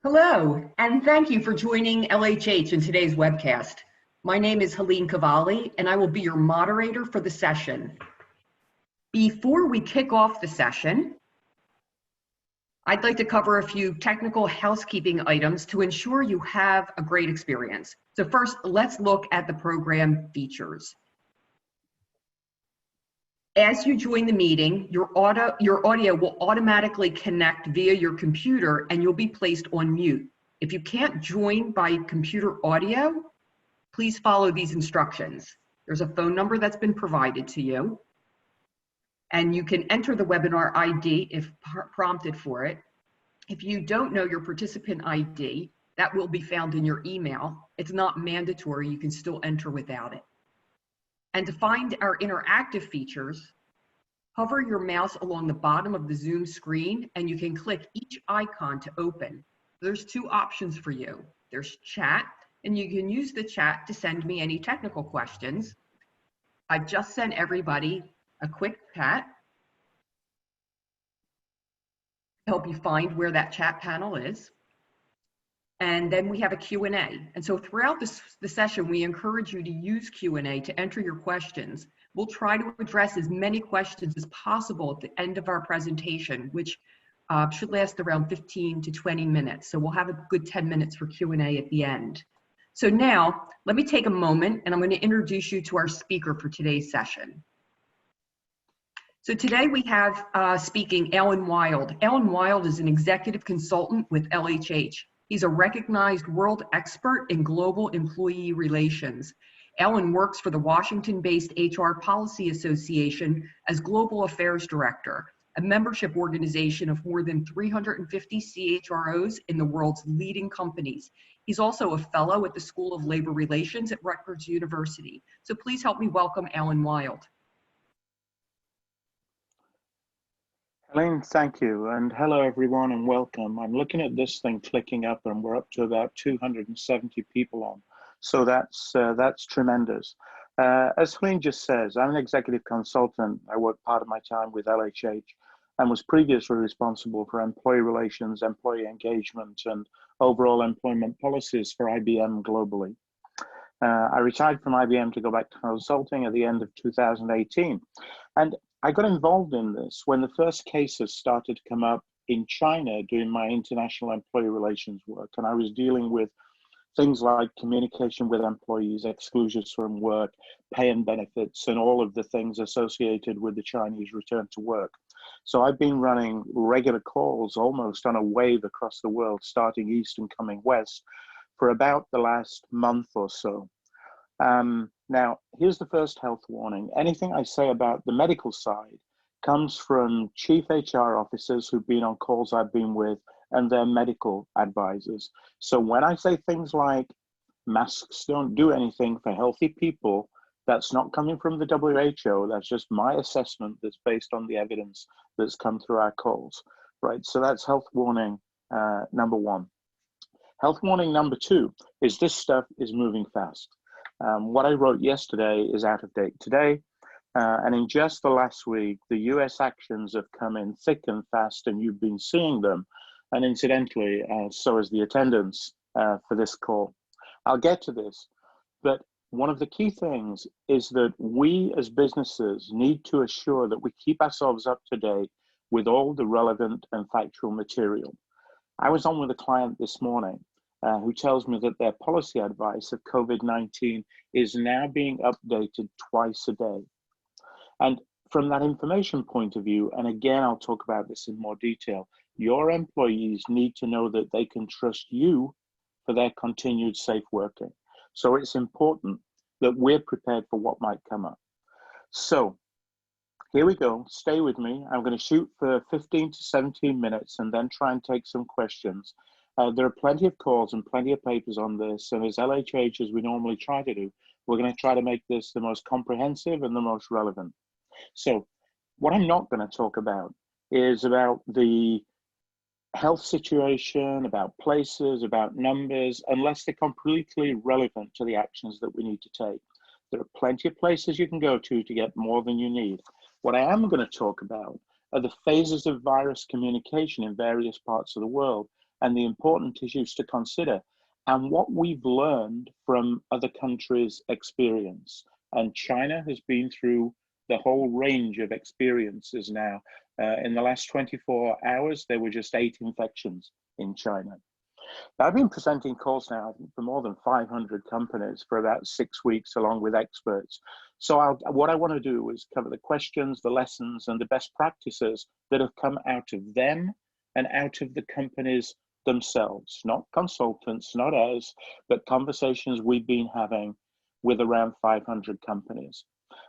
Hello, and thank you for joining LHH in today's webcast. My name is Helene Cavalli, and I will be your moderator for the session. Before we kick off the session, I'd like to cover a few technical housekeeping items to ensure you have a great experience. So first, let's look at the program features. As you join the meeting, your audio will automatically connect via your computer and you'll be placed on mute. If you can't join by computer audio, please follow these instructions. There's a phone number that's been provided to you, and you can enter the webinar ID if prompted for it. If you don't know your participant ID, that will be found in your email. It's not mandatory, you can still enter without it. And to find our interactive features, hover your mouse along the bottom of the Zoom screen and you can click each icon to open. There's two options for you. There's chat, and you can use the chat to send me any technical questions. I've just sent everybody a quick chat to help you find where that chat panel is. And then we have a Q&A. And so throughout the session, we encourage you to use Q&A to enter your questions. We'll try to address as many questions as possible at the end of our presentation, which should last around 15 to 20 minutes. So we'll have a good 10 minutes for Q&A at the end. So now, let me take a moment and I'm going to introduce you to our speaker for today's session. So today we have speaking Alan Wild. Alan Wild is an executive consultant with LHH. He's a recognized world expert in global employee relations. Alan works for the Washington-based HR Policy Association as Global Affairs Director, a membership organization of more than 350 CHROs in the world's leading companies. He's also a fellow at the School of Labor Relations at Rutgers University. So please help me welcome Alan Wild. Helene, thank you, and hello everyone and welcome. I'm looking at this thing clicking up and we're up to about 270 people on. So that's tremendous. As Helene just says, I'm an executive consultant. I work part of my time with LHH and was previously responsible for employee relations, employee engagement, and overall employment policies for IBM globally. I retired from IBM to go back to consulting at the end of 2018. And I got involved in this when the first cases started to come up in China doing my international employee relations work. And I was dealing with things like communication with employees, exclusions from work, pay and benefits, and all of the things associated with the Chinese return to work. So I've been running regular calls almost on a wave across the world, starting east and coming west, for about the last month or so. Now, here's the first health warning. Anything I say about the medical side comes from chief HR officers who've been on calls I've been with and their medical advisors. So when I say things like masks don't do anything for healthy people, that's not coming from the WHO. That's just my assessment that's based on the evidence that's come through our calls, right? So that's health warning number one. Health warning number two is this stuff is moving fast. What I wrote yesterday is out of date today. And in just the last week, the US actions have come in thick and fast, and you've been seeing them. And incidentally, so is the attendance for this call. I'll get to this, but one of the key things is that we as businesses need to assure that we keep ourselves up to date with all the relevant and factual material. I was on with a client this morning who tells me that their policy advice of COVID-19 is now being updated twice a day. And from that information point of view, and again, I'll talk about this in more detail, your employees need to know that they can trust you for their continued safe working. So it's important that we're prepared for what might come up. So here we go, stay with me. I'm going to shoot for 15 to 17 minutes and then try and take some questions. There are plenty of calls and plenty of papers on this, and as LHH, as we normally try to do, we're going to try to make this the most comprehensive and the most relevant. So what I'm not going to talk about is about the health situation, about places, about numbers, unless they're completely relevant to the actions that we need to take. There are plenty of places you can go to get more than you need. What I am going to talk about are the phases of virus communication in various parts of the world and the important issues to consider, and what we've learned from other countries' experience. And China has been through the whole range of experiences now. In the last 24 hours, there were just 8 infections in China. I've been presenting calls now for more than 500 companies for about 6 weeks, along with experts. So what I want to do is cover the questions, the lessons, and the best practices that have come out of them and out of the companies themselves, not consultants, not us, but conversations we've been having with around 500 companies.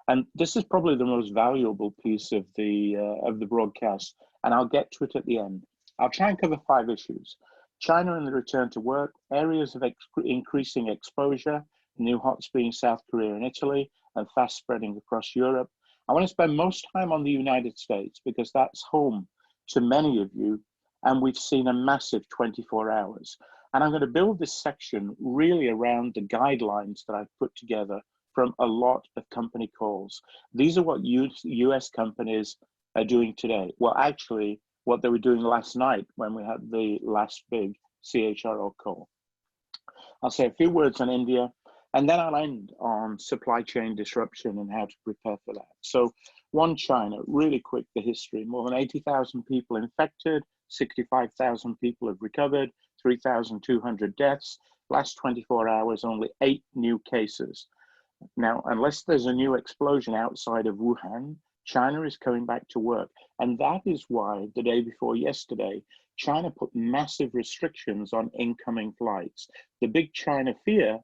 And this is probably the most valuable piece of the broadcast, and I'll get to it at the end. I'll try and cover 5 issues. China and the return to work, areas of increasing exposure, new hots being South Korea and Italy, and fast spreading across Europe. I want to spend most time on the United States because that's home to many of you, and we've seen a massive 24 hours. And I'm going to build this section really around the guidelines that I've put together from a lot of company calls. These are what US companies are doing today. Well, actually, what they were doing last night when we had the last big CHRO call. I'll say a few words on India, and then I'll end on supply chain disruption and how to prepare for that. So one, China, really quick, the history. More than 80,000 people infected, 65,000 people have recovered, 3,200 deaths. Last 24 hours, only 8 new cases. Now, unless there's a new explosion outside of Wuhan, China is coming back to work. And that is why the day before yesterday, China put massive restrictions on incoming flights. The big China fear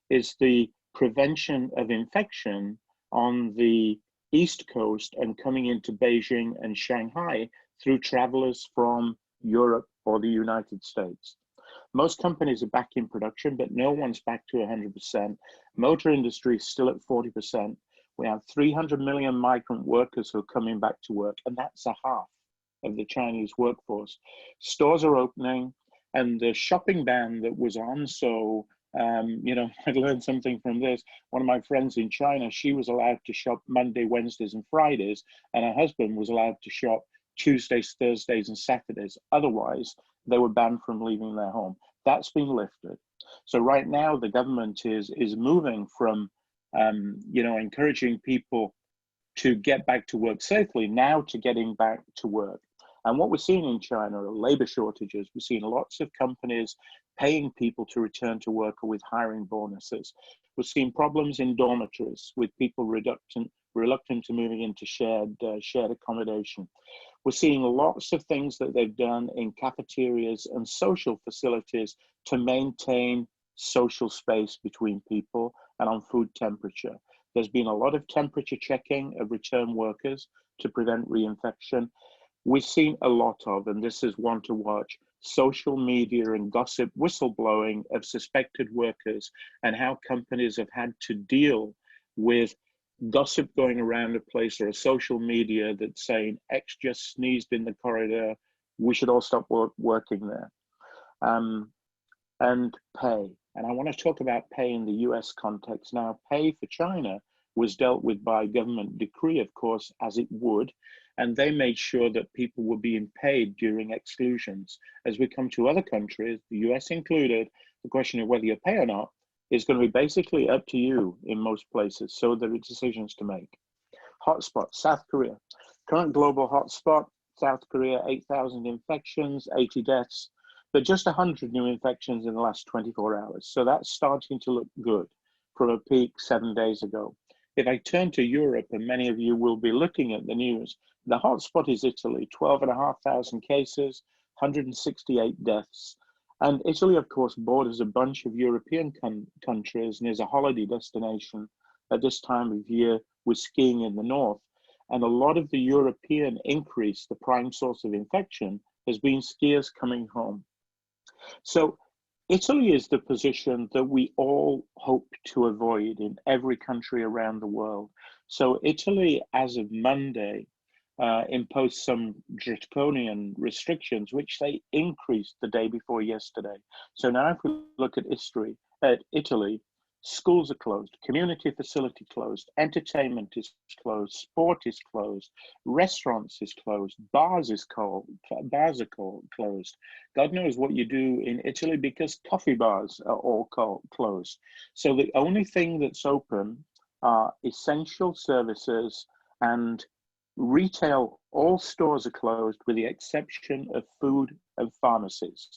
is the prevention of infection on the East Coast and coming into Beijing and Shanghai through travelers from Europe or the United States. Most companies are back in production, but no one's back to 100%. Motor industry is still at 40%. We have 300 million migrant workers who are coming back to work, and that's a half of the Chinese workforce. Stores are opening, and the shopping ban that was on, so, you know, I learned something from this. One of my friends in China, she was allowed to shop Monday, Wednesdays, and Fridays, and her husband was allowed to shop Tuesdays, Thursdays, and Saturdays. Otherwise, they were banned from leaving their home. That's been lifted. So right now, the government is moving from you know, encouraging people to get back to work safely now to getting back to work. And what we're seeing in China are labor shortages. We're seeing lots of companies paying people to return to work or with hiring bonuses. We're seeing problems in dormitories with people reluctant to moving into shared accommodation. We're seeing lots of things that they've done in cafeterias and social facilities to maintain social space between people and on food temperature. There's been a lot of temperature checking of return workers to prevent reinfection. We've seen a lot of, and this is one to watch, social media and gossip whistleblowing of suspected workers and how companies have had to deal with gossip going around a place or a social media that's saying X just sneezed in the corridor, we should all stop working there. And pay. And I want to talk about pay in the US context. Now, pay for China was dealt with by government decree, of course, as it would, and they made sure that people were being paid during exclusions. As we come to other countries, the US included, the question of whether you pay or not is going to be basically up to you in most places, so there are decisions to make. Hotspot, South Korea. Current global hotspot, South Korea, 8,000 infections, 80 deaths, but just 100 new infections in the last 24 hours. So that's starting to look good from a peak 7 days ago. If I turn to Europe, and many of you will be looking at the news, the hotspot is Italy, 12,500 cases, 168 deaths. And Italy, of course, borders a bunch of European countries and is a holiday destination at this time of year with skiing in the north. And a lot of the European increase, the prime source of infection, has been skiers coming home. So Italy is the position that we all hope to avoid in every country around the world. So Italy, as of Monday, imposed some draconian restrictions, which they increased the day before yesterday. So now if we look at Italy, Schools are closed, community facility closed, entertainment is closed, sport is closed, restaurants is closed, bars are closed. God knows what you do in Italy because coffee bars are all closed. So the only thing that's open are essential services, and retail. All stores are closed with the exception of food and pharmacies.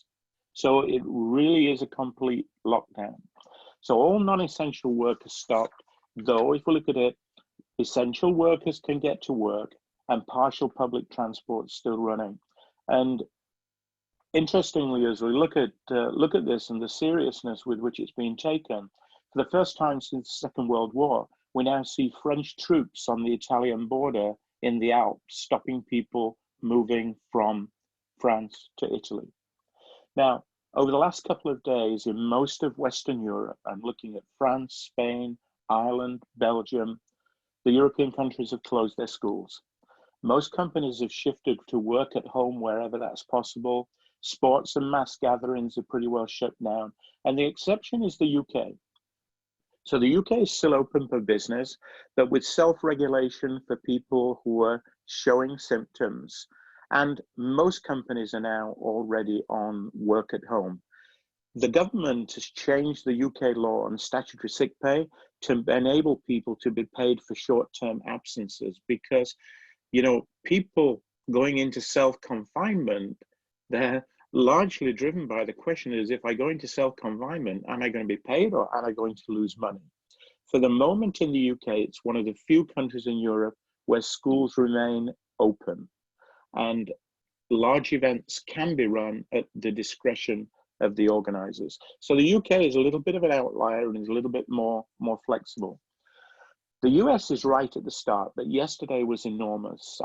So it really is a complete lockdown. So all non-essential work has stopped, though if we look at it, essential workers can get to work and partial public transport is still running. And interestingly, as we look at this and the seriousness with which it's being taken, for the first time since the Second World War, we now see French troops on the Italian border in the Alps, stopping people moving from France to Italy. Now, over the last couple of days in most of Western Europe, I'm looking at France, Spain, Ireland, Belgium, the European countries have closed their schools. Most companies have shifted to work at home wherever that's possible. Sports and mass gatherings are pretty well shut down. And the exception is the UK. So the UK is still open for business, but with self-regulation for people who are showing symptoms. And most companies are now already on work at home. The government has changed the UK law on statutory sick pay to enable people to be paid for short-term absences because, you know, people going into self-confinement, they're largely driven by the question is, if I go into self-confinement, am I going to be paid or am I going to lose money? For the moment in the UK, it's one of the few countries in Europe where schools remain open and large events can be run at the discretion of the organizers. So the UK is a little bit of an outlier and is a little bit more flexible. The US is right at the start, but yesterday was enormous.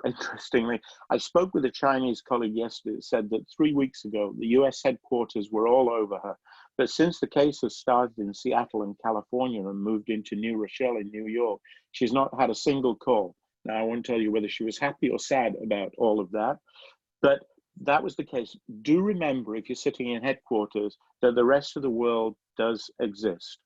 Interestingly, I spoke with a Chinese colleague yesterday that said that 3 weeks ago, the US headquarters were all over her. But since the cases started in Seattle and California and moved into New Rochelle in New York, she's not had a single call. Now, I won't tell you whether she was happy or sad about all of that, but that was the case. Do remember, if you're sitting in headquarters, that the rest of the world does exist.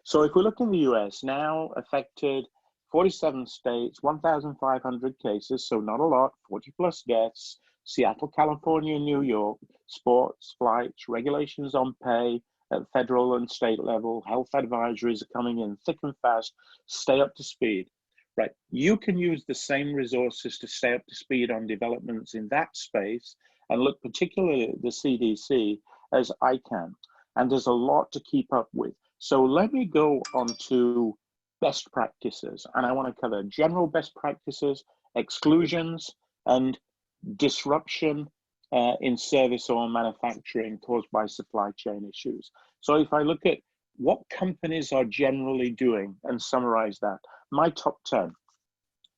So if we look in the US, now affected 47 states, 1,500 cases, so not a lot, 40 plus deaths, Seattle, California, New York, sports, flights, regulations on pay at federal and state level, health advisories are coming in thick and fast, stay up to speed. Right, you can use the same resources to stay up to speed on developments in that space and look particularly at the CDC as I can. And there's a lot to keep up with. So let me go on to best practices. And I want to cover general best practices, exclusions, and disruption in service or manufacturing caused by supply chain issues. So if I look at what companies are generally doing and summarize that, my top 10.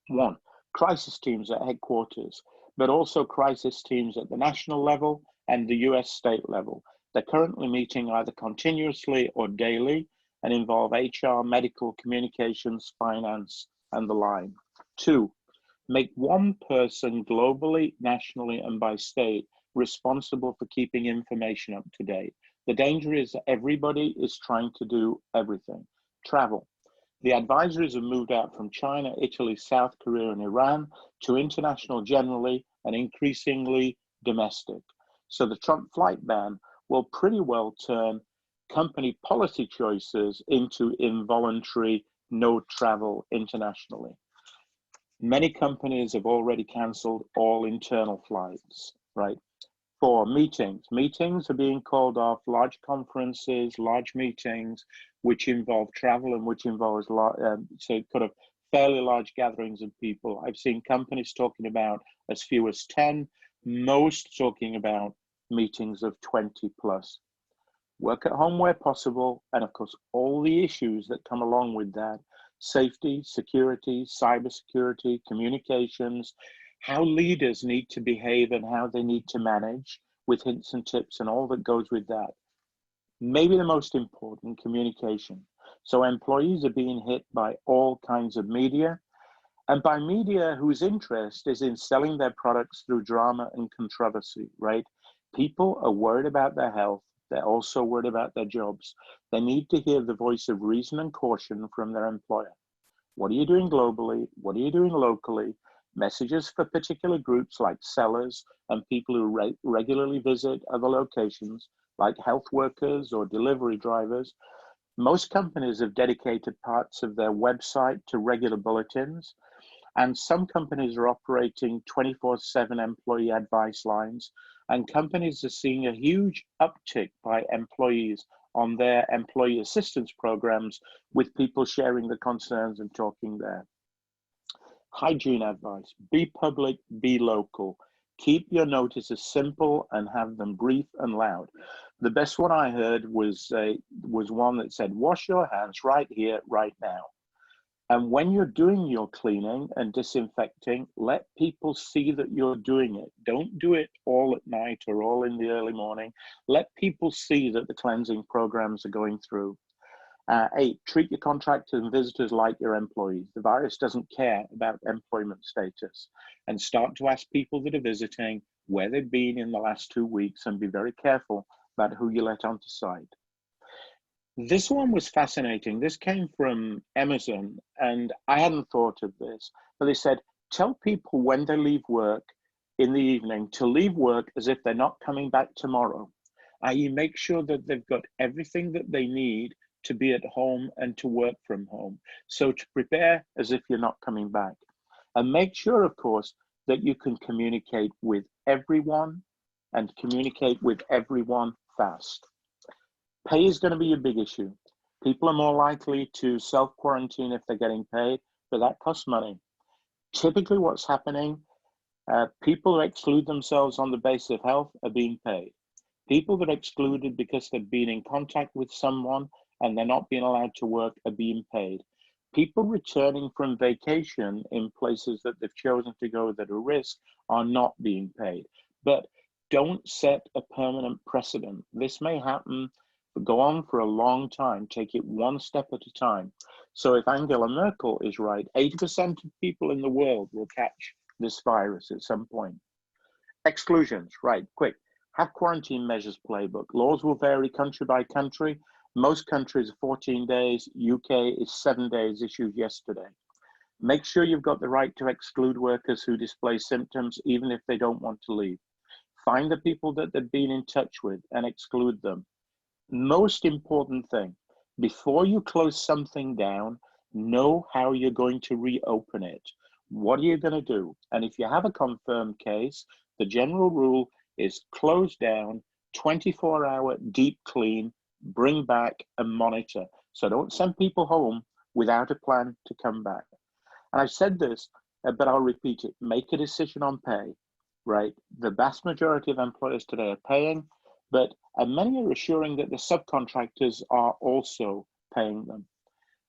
1, crisis teams at headquarters, but also crisis teams at the national level and the US state level. They're currently meeting either continuously or daily and involve HR, medical, communications, finance, and the line. 2, make one person globally, nationally, and by state responsible for keeping information up to date. The danger is that everybody is trying to do everything. Travel. The advisories have moved out from China, Italy, South Korea, and Iran to international generally and increasingly domestic. So the Trump flight ban will pretty well turn company policy choices into involuntary no travel internationally. Many companies have already canceled all internal flights, right? 4, meetings. Meetings are being called off, large conferences, large meetings, which involve travel and which involves so kind of fairly large gatherings of people. I've seen companies talking about as few as 10, most talking about meetings of 20 plus. Work at home where possible, and of course, all the issues that come along with that: safety, security, cybersecurity, communications, how leaders need to behave and how they need to manage, with hints and tips and all that goes with that. Maybe the most important, communication. So employees are being hit by all kinds of media, and by media whose interest is in selling their products through drama and controversy, right? People are worried about their health. They're also worried about their jobs. They need to hear the voice of reason and caution from their employer. What are you doing globally? What are you doing locally? Messages for particular groups like sellers and people who regularly visit other locations, like health workers or delivery drivers. Most companies have dedicated parts of their website to regular bulletins, and some companies are operating 24/7 employee advice lines, and companies are seeing a huge uptick by employees on their employee assistance programs, with people sharing the concerns and talking there. Hygiene advice: be public, be local. Keep your notices simple and have them brief and loud. The best one I heard was one that said, wash your hands right here, right now. And when you're doing your cleaning and disinfecting, let people see that you're doing it. Don't do it all at night or all in the early morning. Let people see that the cleansing programs are going through. 8, treat your contractors and visitors like your employees. The virus doesn't care about employment status. And start to ask people that are visiting where they've been in the last 2 weeks, and be very careful about who you let onto site. This one was fascinating. This came from Amazon, and I hadn't thought of this, but they said, tell people when they leave work in the evening to leave work as if they're not coming back tomorrow. I.e., make sure that they've got everything that they need to be at home and to work from home. So to prepare as if you're not coming back. And make sure, of course, that you can communicate with everyone and communicate with everyone fast. Pay is going to be a big issue. People are more likely to self-quarantine if they're getting paid, but that costs money. Typically what's happening, people who exclude themselves on the basis of health are being paid. People that are excluded because they've been in contact with someone and they're not being allowed to work are being paid. People returning from vacation in places that they've chosen to go that are risk are not being paid. But don't set a permanent precedent. This may happen, go on for a long time. Take it one step at a time. So if Angela Merkel is right, 80% of people in the world will catch this virus at some point. Exclusions, right, quick. Have quarantine measures playbook. Laws will vary country by country. Most countries are 14 days. UK is 7 days, issued yesterday. Make sure you've got the right to exclude workers who display symptoms, even if they don't want to leave. Find the people that they've been in touch with and exclude them. Most important thing, before you close something down, know how you're going to reopen it. What are you going to do? And if you have a confirmed case, the general rule is close down, 24-hour deep clean, bring back and monitor. So don't send people home without a plan to come back. And I've said this, but I'll repeat it. Make a decision on pay, right? The vast majority of employers today are paying, but many are assuring that the subcontractors are also paying them.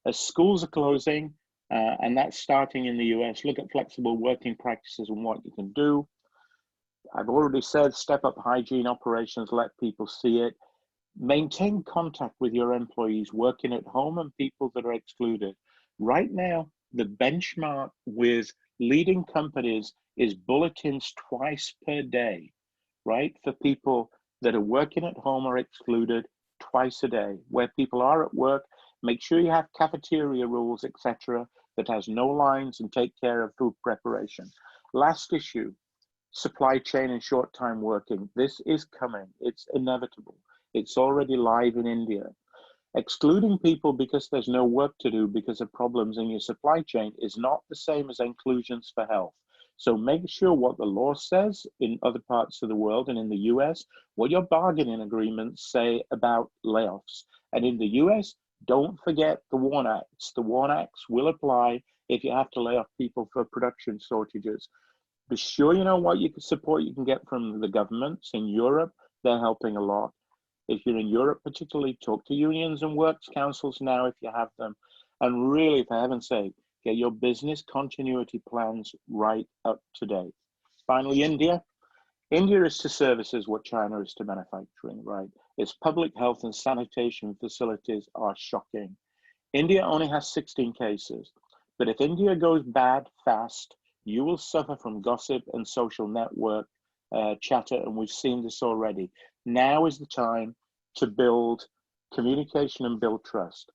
As schools are closing, and that's starting in the US, look at flexible working practices and what you can do. I've already said, step up hygiene operations, let people see it. Maintain contact with your employees working at home and people that are excluded. Right now, the benchmark with leading companies is bulletins twice per day, right? For people that are working at home or excluded, twice a day. Where people are at work, make sure you have cafeteria rules, etc., that has no lines and take care of food preparation. Last issue, supply chain and short time working. This is coming, it's inevitable. It's already live in India. Excluding people because there's no work to do because of problems in your supply chain is not the same as inclusions for health. So make sure what the law says in other parts of the world and in the US, what your bargaining agreements say about layoffs. And in the US, don't forget the WARN Acts. The WARN Acts will apply if you have to lay off people for production shortages. Be sure you know what support you can get from the governments. In Europe, they're helping a lot. If you're in Europe particularly, talk to unions and works councils now if you have them. And really, for heaven's sake, get your business continuity plans right up to date. Finally, India. India is to services what China is to manufacturing, right? Its public health and sanitation facilities are shocking. India only has 16 cases, but if India goes bad fast, you will suffer from gossip and social network chatter, and we've seen this already. Now is the time to build communication and build trust.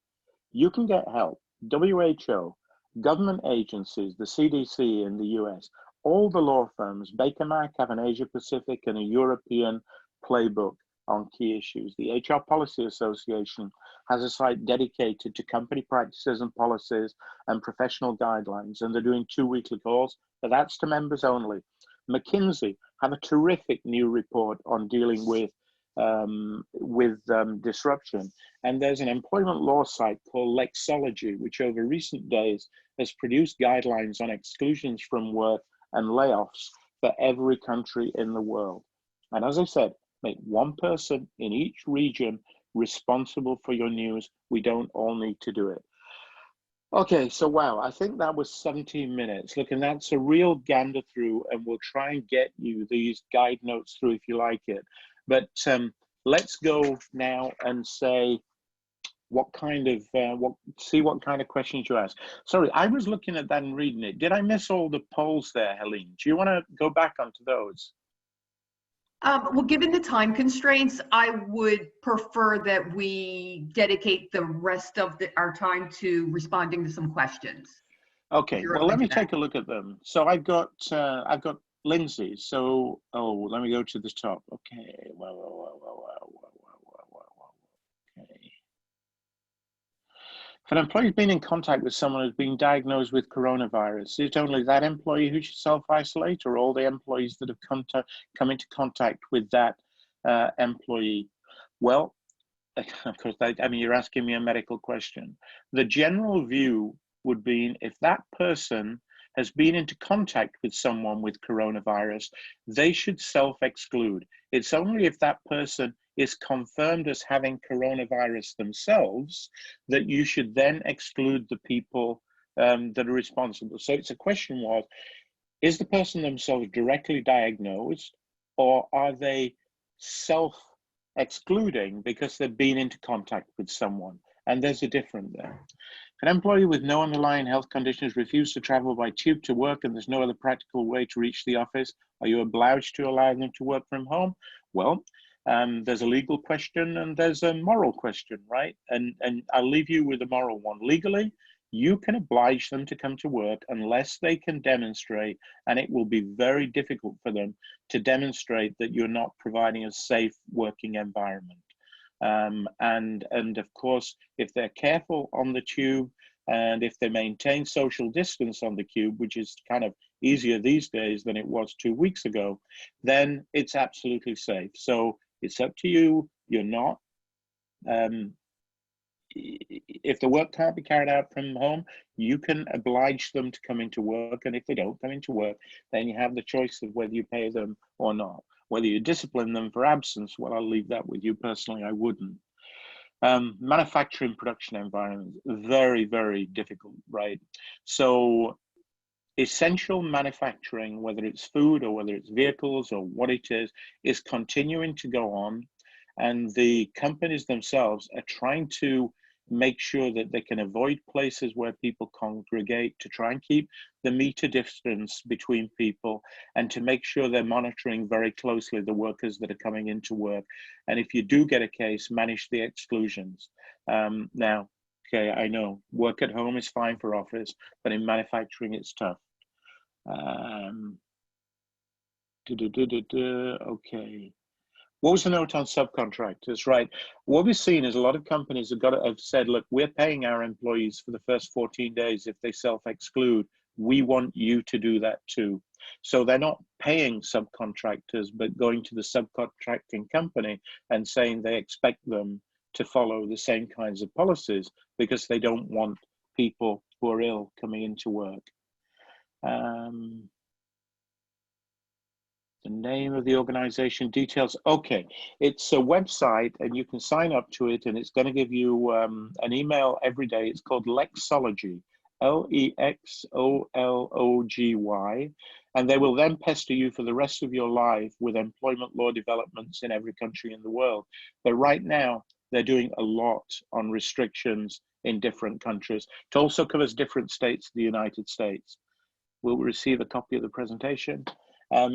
You can get help. WHO, government agencies, the CDC in the US, all the law firms, Baker Mac have an Asia Pacific and a European playbook on key issues. The HR Policy Association has a site dedicated to company practices and policies and professional guidelines, and they're doing 2 weekly calls, but that's to members only. McKinsey have a terrific new report on dealing with disruption. And there's an employment law site called Lexology, which over recent days has produced guidelines on exclusions from work and layoffs for every country in the world. And as I said, make one person in each region responsible for your news. We don't all need to do it. Okay, so wow, I think that was 17 minutes. Look, and that's a real gander through, and we'll try and get you these guide notes through if you like it. But let's go now and say what kind of, see what kind of questions you ask. Sorry, I was looking at that and reading it. Did I miss all the polls there, Helene? Do you want to go back onto those? Well, given the time constraints, I would prefer that we dedicate the rest of our time to responding to some questions. Okay, well, let me take a look at them. So I've got Lindsay. So, oh, let me go to the top. Okay, okay. If an employee has been in contact with someone who's been diagnosed with coronavirus, is it only that employee who should self-isolate, or all the employees that have come into contact with that employee? Well, of course, I mean, you're asking me a medical question. The general view would be if that person has been into contact with someone with coronavirus, they should self-exclude. It's only if that person is confirmed as having coronavirus themselves that you should then exclude the people that are responsible. So it's a question was, is the person themselves directly diagnosed, or are they self-excluding because they've been into contact with someone? And there's a difference there. If an employee with no underlying health conditions refuses to travel by tube to work and there's no other practical way to reach the office, are you obliged to allow them to work from home? Well, there's a legal question and there's a moral question, right? And I'll leave you with the moral one. Legally, you can oblige them to come to work unless they can demonstrate, and it will be very difficult for them to demonstrate that you're not providing a safe working environment. And of course, if they're careful on the tube and if they maintain social distance on the tube, which is kind of easier these days than it was 2 weeks ago, then it's absolutely safe. So it's up to you. You're not, if the work can't be carried out from home, you can oblige them to come into work. And if they don't come into work, then you have the choice of whether you pay them or not. Whether you discipline them for absence, well, I'll leave that with you. Personally, I wouldn't. Manufacturing production environment, very, very difficult, right? So essential manufacturing, whether it's food or whether it's vehicles or what it is continuing to go on. And the companies themselves are trying to make sure that they can avoid places where people congregate, to try and keep the meter distance between people, and to make sure they're monitoring very closely the workers that are coming into work. And if you do get a case, manage the exclusions. Now, okay, I know work at home is fine for office, but in manufacturing, it's tough. Okay. What was the note on subcontractors? Right. What we've seen is a lot of companies have said, look, we're paying our employees for the first 14 days if they self-exclude. We want you to do that too. So they're not paying subcontractors, but going to the subcontracting company and saying they expect them to follow the same kinds of policies because they don't want people who are ill coming into work. The name of the organization details. Okay, it's a website and you can sign up to it, and it's going to give you an email every day. It's called Lexology, Lexology, and they will then pester you for the rest of your life with employment law developments in every country in the world. But right now, they're doing a lot on restrictions in different countries. It also covers different states of the United States. Will we receive a copy of the presentation?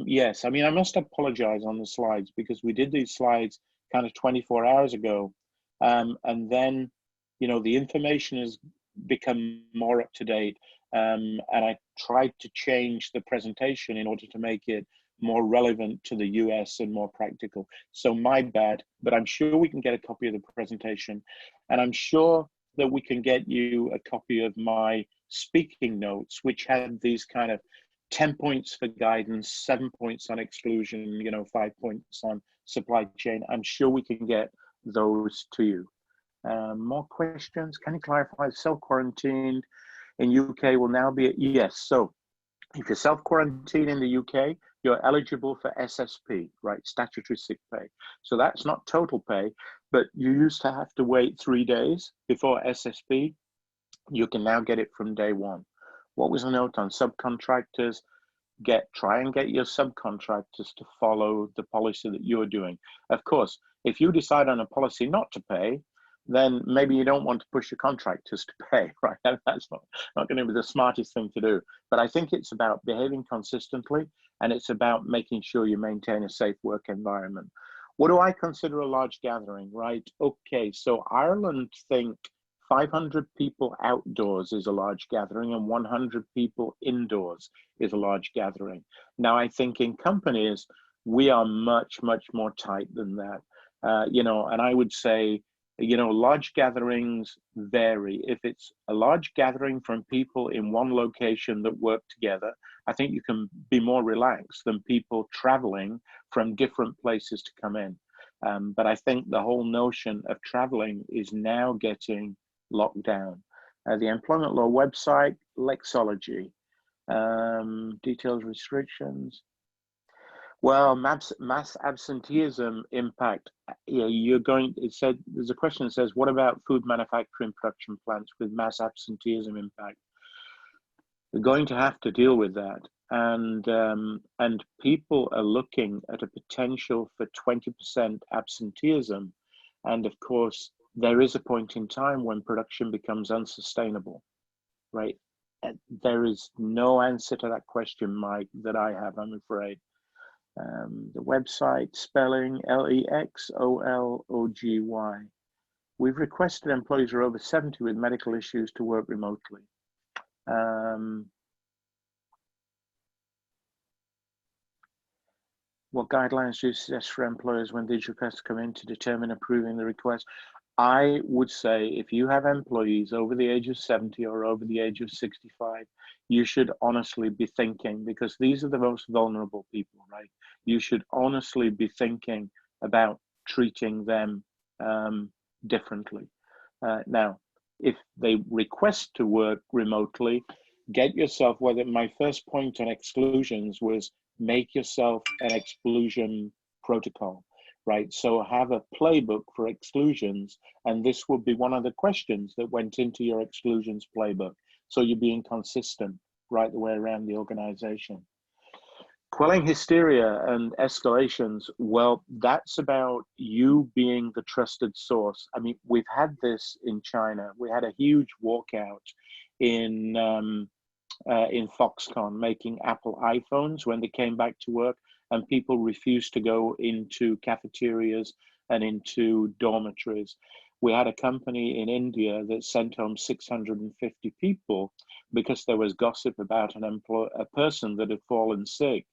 Yes, I mean, I must apologize on the slides because we did these slides kind of 24 hours ago. And then, you know, the information has become more up to date. And I tried to change the presentation in order to make it more relevant to the US and more practical. So my bad, but I'm sure we can get a copy of the presentation. And I'm sure that we can get you a copy of my speaking notes, which had these kind of 10 points for guidance, 7 points on exclusion, you know, 5 points on supply chain. I'm sure we can get those to you. More questions? Can you clarify self-quarantined in UK will now be, yes. So if you're self-quarantined in the UK, you're eligible for SSP, right? Statutory sick pay. So that's not total pay, but you used to have to wait 3 days before SSP. You can now get it from day one. What was the note on subcontractors? Try and get your subcontractors to follow the policy that you're doing. Of course, if you decide on a policy not to pay, then maybe you don't want to push your contractors to pay, right? That's not going to be the smartest thing to do. But I think it's about behaving consistently, and it's about making sure you maintain a safe work environment. What do I consider a large gathering, right? Okay, so Ireland think 500 people outdoors is a large gathering and 100 people indoors is a large gathering. Now, I think in companies, we are much, much more tight than that. You know, and I would say, you know, large gatherings vary. If it's a large gathering from people in one location that work together, I think you can be more relaxed than people traveling from different places to come in. But I think the whole notion of traveling is now getting locked down. The employment law website, Lexology, details, restrictions. Well, mass absenteeism impact. Yeah, it said, there's a question that says, what about food manufacturing production plants with mass absenteeism impact? We're going to have to deal with that. And people are looking at a potential for 20% absenteeism. And of course, there is a point in time when production becomes unsustainable, right? There is no answer to that question, Mike, that I have, I'm afraid. The website spelling LEXOLOGY. We've requested employees who are over 70 with medical issues to work remotely. What guidelines do you suggest for employers when these requests come in to determine approving the request? I would say if you have employees over the age of 70 or over the age of 65, you should honestly be thinking, because these are the most vulnerable people, right? You should honestly be thinking about treating them differently. Now, if they request to work remotely, get yourself, whether my first point on exclusions was make yourself an exclusion protocol, right? So have a playbook for exclusions, and this would be one of the questions that went into your exclusions playbook. So you're being consistent right the way around the organization. Quelling hysteria and escalations, well, that's about you being the trusted source. I mean, we've had this in China. We had a huge walkout in Foxconn making Apple iPhones when they came back to work, and people refused to go into cafeterias and into dormitories. We had a company in India that sent home 650 people because there was gossip about a person that had fallen sick.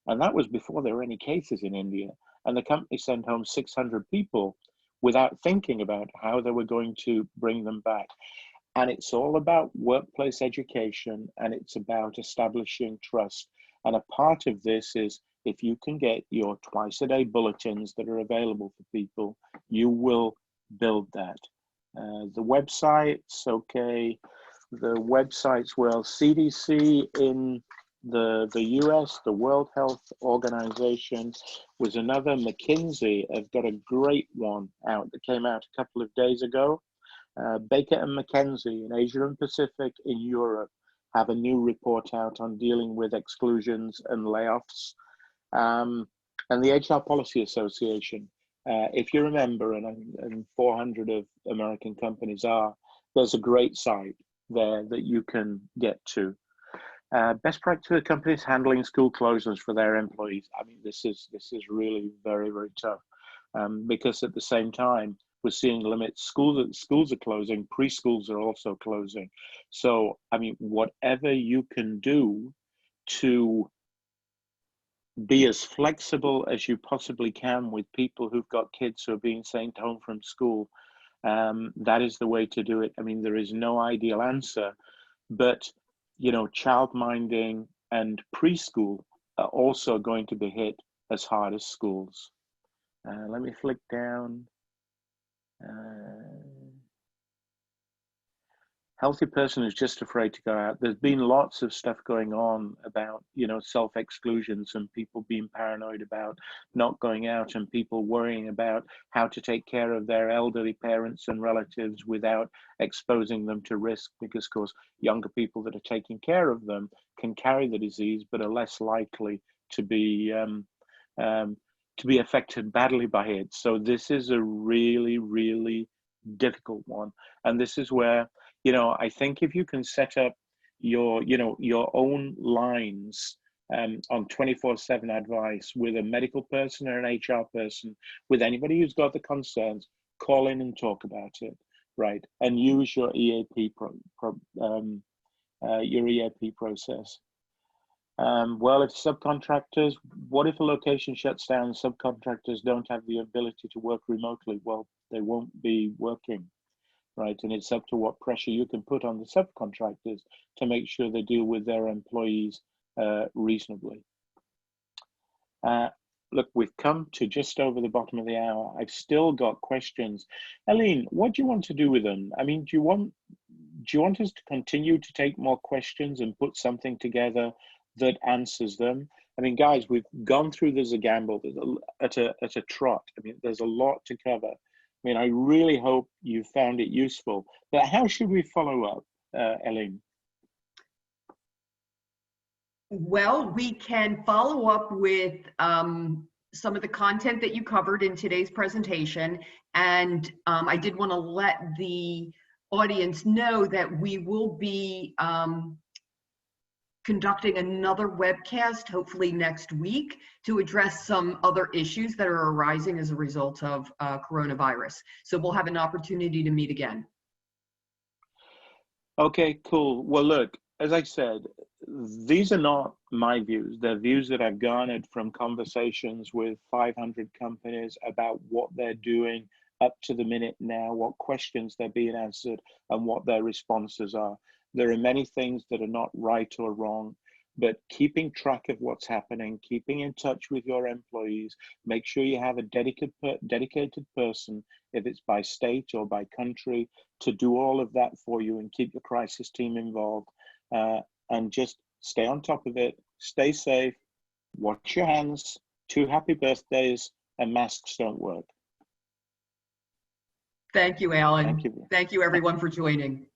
And that was before there were any cases in India. And the company sent home 600 people without thinking about how they were going to bring them back. And it's all about workplace education, and it's about establishing trust. And a part of this is if you can get your twice-a-day bulletins that are available for people, you will build that. The websites, okay. The websites, well, CDC in the US, the World Health Organization was another. McKinsey have got a great one out that came out a couple of days ago. Baker and McKenzie in Asia and Pacific in Europe have a new report out on dealing with exclusions and layoffs. And the HR Policy Association, if you remember, and 400 of American companies are, there's a great site there that you can get to. Best practice for companies handling school closures for their employees. I mean, this is really very, very tough. because at the same time, we're seeing limits. Schools are closing, preschools are also closing. So, I mean, whatever you can do to be as flexible as you possibly can with people who've got kids who are being sent home from school, that is the way to do it. I mean, there is no ideal answer, but, you know, childminding and preschool are also going to be hit as hard as schools. Let me flick down. Healthy person who's just afraid to go out. There's been lots of stuff going on about, you know, self-exclusions and people being paranoid about not going out and people worrying about how to take care of their elderly parents and relatives without exposing them to risk, because of course younger people that are taking care of them can carry the disease but are less likely to be affected badly by it. So this is a really, really difficult one. And this is where, you know, I think if you can set up your, you know, your own lines on 24/7 advice with a medical person or an HR person, with anybody who's got the concerns, call in and talk about it, right? And use your EAP process. Well, if subcontractors, what if a location shuts down, subcontractors don't have the ability to work remotely? Well, they won't be working, right? And it's up to what pressure you can put on the subcontractors to make sure they deal with their employees reasonably. Look, we've come to just over the bottom of the hour. I've still got questions. Aline, what do you want to do with them? I mean, do you want us to continue to take more questions and put something together that answers them? I mean, guys, we've gone through this a gamble at a trot. I mean, there's a lot to cover. I mean, I really hope you found it useful. But how should we follow up, Elaine? Well, we can follow up with some of the content that you covered in today's presentation. And I did want to let the audience know that we will be conducting another webcast, hopefully next week, to address some other issues that are arising as a result of coronavirus. So we'll have an opportunity to meet again. Okay, cool. Well, look, as I said, these are not my views. They're views that I've garnered from conversations with 500 companies about what they're doing up to the minute now, what questions they're being answered, and what their responses are. There are many things that are not right or wrong, but keeping track of what's happening, keeping in touch with your employees, make sure you have a dedicated person, if it's by state or by country, to do all of that for you and keep your crisis team involved, and just stay on top of it, stay safe, wash your hands, 2 happy birthdays, and masks don't work. Thank you, Alan. Thank you. Thank you, everyone, for joining.